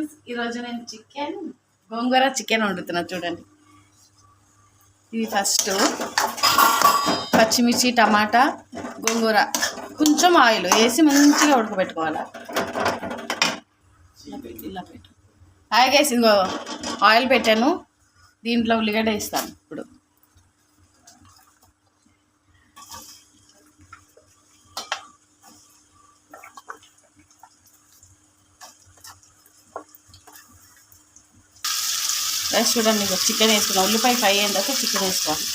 Friends, ఈరోజు నేను గోంగూర chicken వండుతున్నా. చూడండి, ఇది ఫస్ట్ పచ్చిమిర్చి, టమాటా, గోంగూర, కొంచెం ఆయిల్ వేసి మంచిగా ఉడకబెట్టుకోవాలి. ఇలా పెట్టు. హాయ్ గైస్, ఇంకో ఆయిల్ పెట్టాను, దీంట్లో ఉల్లిగడ్డ వేస్తాను ఇప్పుడు. రైస్ చూడండి, చికెన్ వేసుకున్నాం. ఉల్లిపాయ ఫ్రై అయిన తర్వాత చికెన్ వేసుకోవాలి.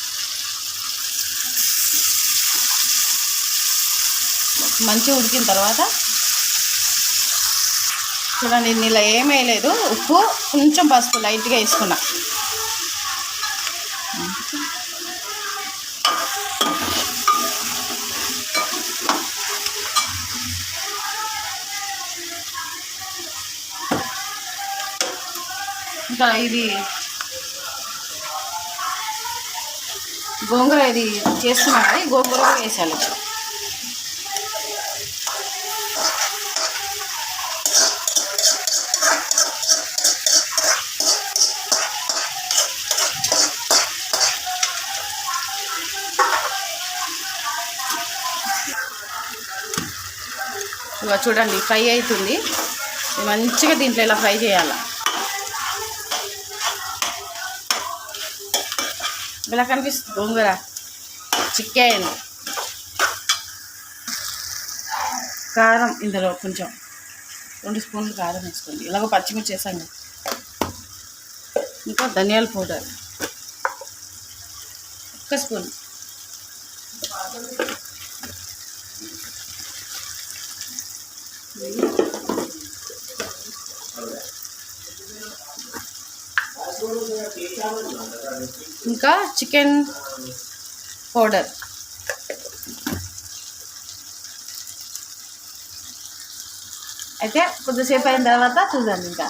మంచిగా ఉడికిన తర్వాత చూడండి, ఇలా ఏం వేయలేదు, ఉప్పు కొంచెం పసుపు లైట్గా వేసుకున్నా. ఇంకా ఇది గోంగూర ఇది చేస్తున్నాం కదా, ఈ గోంగూర కూడా వేసాలి. ఇక చూడండి, ఫ్రై అవుతుంది. మంచిగా దీంట్లో ఇలా ఫ్రై చేయాలి. ఇలా కనిపిస్తుంది గోంగూర చికెన్. కారం ఇందులో కొంచెం 2 స్పూన్లు కారం వేసుకోండి. ఇలాగ పచ్చిమిర్చి వేసాను. ఇంకా ధనియాల పౌడర్ 1 స్పూన్. ఇంకా చికెన్ పౌడర్. అయితే కొద్దిసేపు అయిన తర్వాత చూడండి. ఇంకా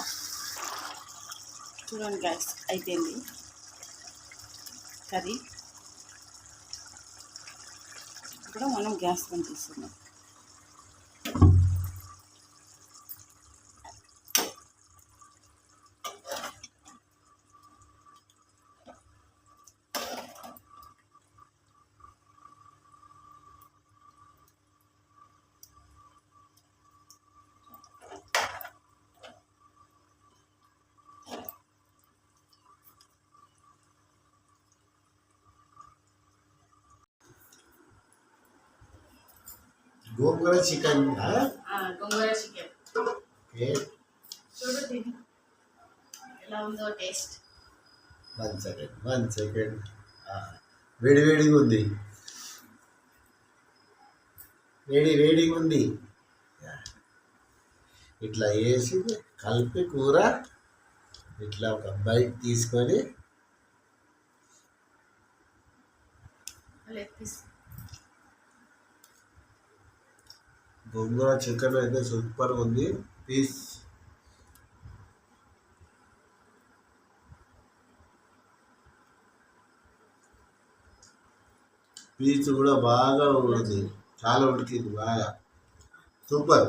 చూడండి గ్యాస్ అయిపోయింది కర్రీ. ఇప్పుడు మనం గ్యాస్ బంద్ చేస్తున్నాం. గోంగూర చికెన్. గోంగూర చికెన్ చూడు ఎలా ఉందో టేస్ట్. 1 సెకండ్. వేడిగా ఉంది, వేడిగా ఉంది. ఇట్లా వేసి కలిపి కూర ఇట్లా ఒక బైట్ తీసుకొని గోంగూర చికెన్ అయితే సూపర్ ఉంది. పీస్ కూడా బాగా ఉడికింది, చాలా ఉడికింది బాగా. సూపర్.